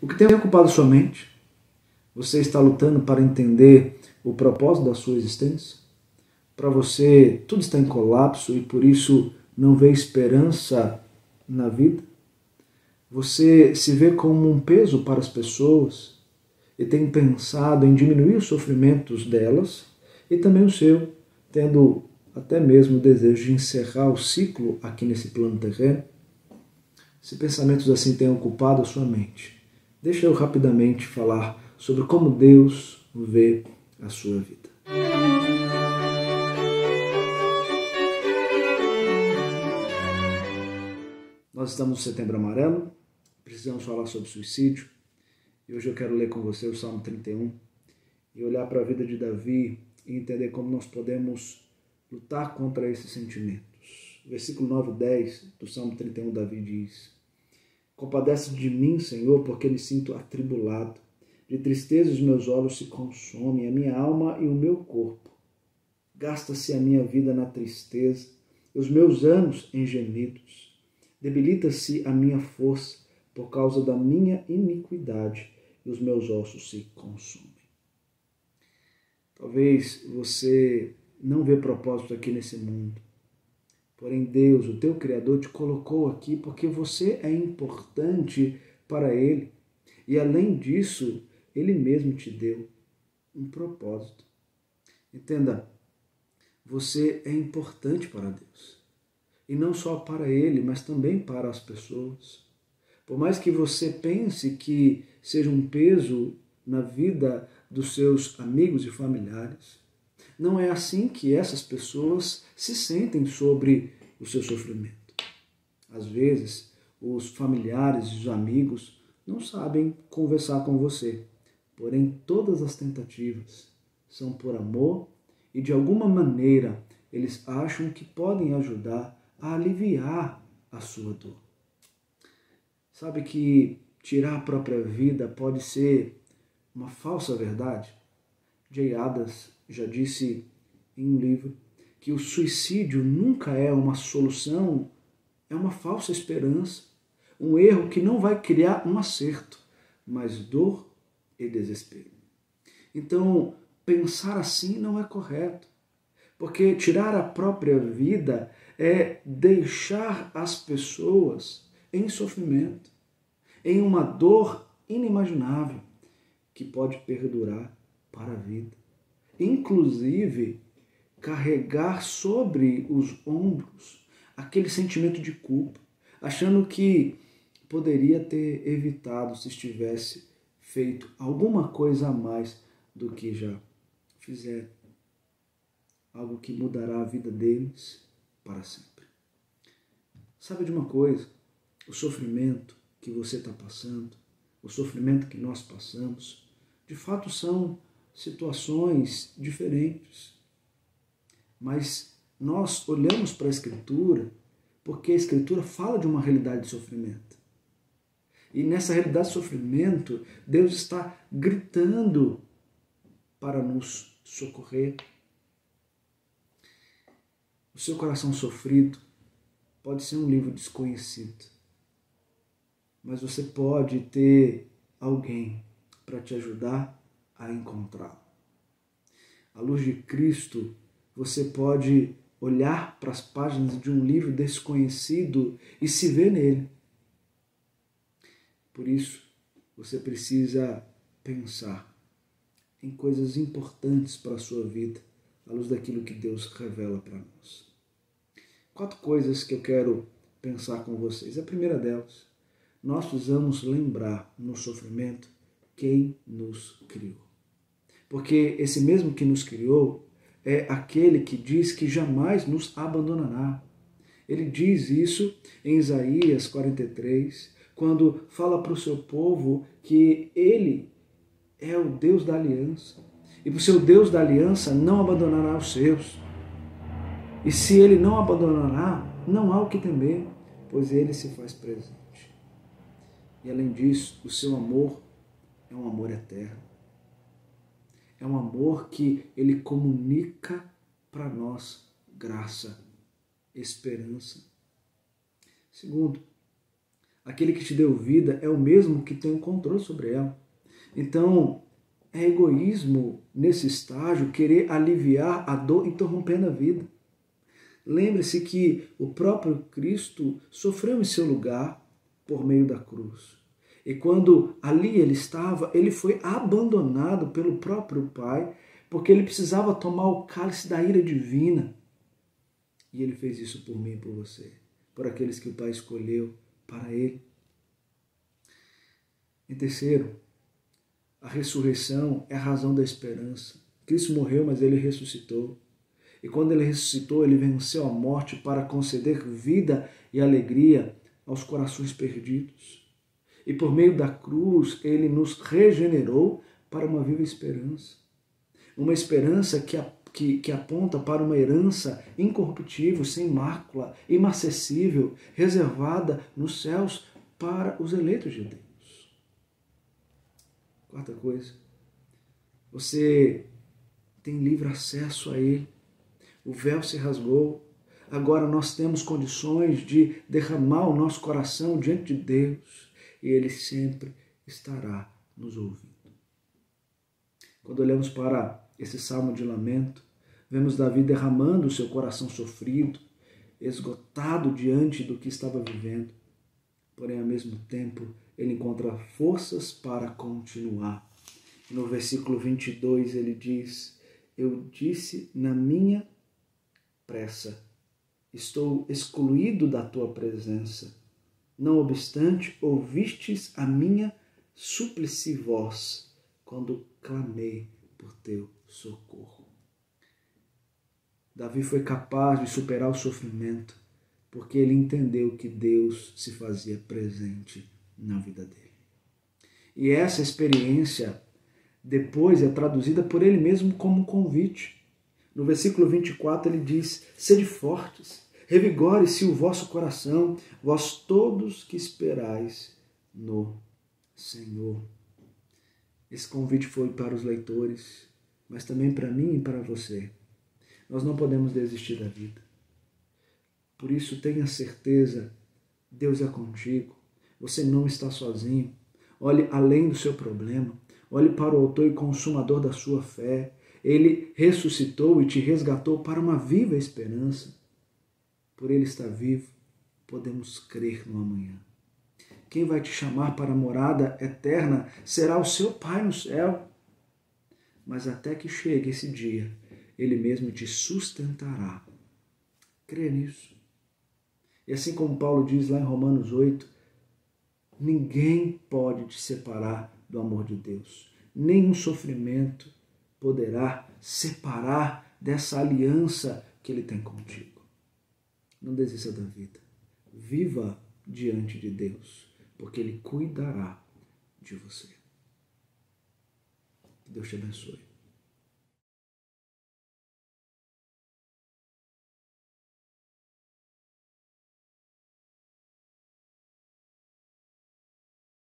O que tem ocupado sua mente? Você está lutando para entender o propósito da sua existência? Para você, tudo está em colapso e por isso não vê esperança na vida? Você se vê como um peso para as pessoas e tem pensado em diminuir os sofrimentos delas e também o seu, tendo até mesmo o desejo de encerrar o ciclo aqui nesse plano terreno? Se pensamentos assim têm ocupado a sua mente, deixa eu rapidamente falar sobre como Deus vê a sua vida. Nós estamos no Setembro Amarelo, precisamos falar sobre suicídio, e hoje eu quero ler com você o Salmo 31 e olhar para a vida de Davi e entender como nós podemos lutar contra esses sentimentos. Versículo 9 e 10 do Salmo 31, Davi diz: Compadece de mim, Senhor, porque me sinto atribulado. De tristeza os meus olhos se consomem, a minha alma e o meu corpo. Gasta-se a minha vida na tristeza, e os meus anos em gemidos. Debilita-se a minha força por causa da minha iniquidade, e os meus ossos se consomem. Talvez você não vê propósito aqui nesse mundo. Porém, Deus, o teu Criador, te colocou aqui porque você é importante para Ele. E além disso, Ele mesmo te deu um propósito. Entenda, você é importante para Deus. E não só para Ele, mas também para as pessoas. Por mais que você pense que seja um peso na vida dos seus amigos e familiares, não é assim que essas pessoas se sentem sobre o seu sofrimento. Às vezes, os familiares e os amigos não sabem conversar com você, porém todas as tentativas são por amor e de alguma maneira eles acham que podem ajudar a aliviar a sua dor. Sabe que tirar a própria vida pode ser uma falsa verdade? Jay Adams já disse em um livro que o suicídio nunca é uma solução, é uma falsa esperança, um erro que não vai criar um acerto, mas dor e desespero. Então, pensar assim não é correto, porque tirar a própria vida é deixar as pessoas em sofrimento, em uma dor inimaginável que pode perdurar para a vida. Inclusive, carregar sobre os ombros aquele sentimento de culpa, achando que poderia ter evitado se estivesse feito alguma coisa a mais do que já fizeram. Algo que mudará a vida deles para sempre. Sabe de uma coisa? O sofrimento que você está passando, o sofrimento que nós passamos, de fato são situações diferentes. Mas nós olhamos para a Escritura porque a Escritura fala de uma realidade de sofrimento. E nessa realidade de sofrimento, Deus está gritando para nos socorrer. O seu coração sofrido pode ser um livro desconhecido, mas você pode ter alguém para te ajudar a encontrá-lo. À luz de Cristo, você pode olhar para as páginas de um livro desconhecido e se ver nele. Por isso, você precisa pensar em coisas importantes para a sua vida, à luz daquilo que Deus revela para nós. 4 coisas que eu quero pensar com vocês. A primeira delas, nós precisamos lembrar no sofrimento quem nos criou. Porque esse mesmo que nos criou é aquele que diz que jamais nos abandonará. Ele diz isso em Isaías 43, quando fala para o seu povo que ele é o Deus da aliança. E o seu Deus da aliança não abandonará os seus. E se ele não abandonará, não há o que temer, pois ele se faz presente. E além disso, o seu amor é um amor eterno. É um amor que ele comunica para nós graça, esperança. Segundo, Aquele que te deu vida é o mesmo que tem o controle sobre ela. Então, é egoísmo nesse estágio querer aliviar a dor interrompendo a vida. Lembre-se que o próprio Cristo sofreu em seu lugar por meio da cruz. E quando ali ele estava, ele foi abandonado pelo próprio Pai, porque ele precisava tomar o cálice da ira divina. E ele fez isso por mim e por você, por aqueles que o Pai escolheu para ele. Em terceiro, a ressurreição é a razão da esperança. Cristo morreu, mas ele ressuscitou. E quando ele ressuscitou, ele venceu a morte para conceder vida e alegria aos corações perdidos. E por meio da cruz, ele nos regenerou para uma viva esperança. Uma esperança que aponta para uma herança incorruptível, sem mácula, inacessível, reservada nos céus para os eleitos de Deus. Quarta coisa, você tem livre acesso a Ele. O véu se rasgou. Agora nós temos condições de derramar o nosso coração diante de Deus e Ele sempre estará nos ouvindo. Quando olhamos para esse salmo de lamento, vemos Davi derramando o seu coração sofrido, esgotado diante do que estava vivendo. Porém, ao mesmo tempo, ele encontra forças para continuar. No versículo 22 ele diz: eu disse na minha pressa, estou excluído da tua presença. Não obstante, ouvistes a minha súplice voz, quando clamei por teu socorro. Davi foi capaz de superar o sofrimento, porque ele entendeu que Deus se fazia presente na vida dele. E essa experiência depois é traduzida por ele mesmo como um convite. No versículo 24 ele diz: sede fortes, revigore-se o vosso coração, vós todos que esperais no Senhor. Esse convite foi para os leitores, mas também para mim e para você. Nós não podemos desistir da vida. Por isso tenha certeza, Deus é contigo, você não está sozinho. Olhe além do seu problema, olhe para o autor e consumador da sua fé. Ele ressuscitou e te resgatou para uma viva esperança. Por ele estar vivo, podemos crer no amanhã. Quem vai te chamar para a morada eterna será o seu Pai no céu. Mas até que chegue esse dia, Ele mesmo te sustentará. Crê nisso. E assim como Paulo diz lá em Romanos 8, ninguém pode te separar do amor de Deus. Nenhum sofrimento poderá separar dessa aliança que Ele tem contigo. Não desista da vida. Viva diante de Deus, porque Ele cuidará de você. Que Deus te abençoe.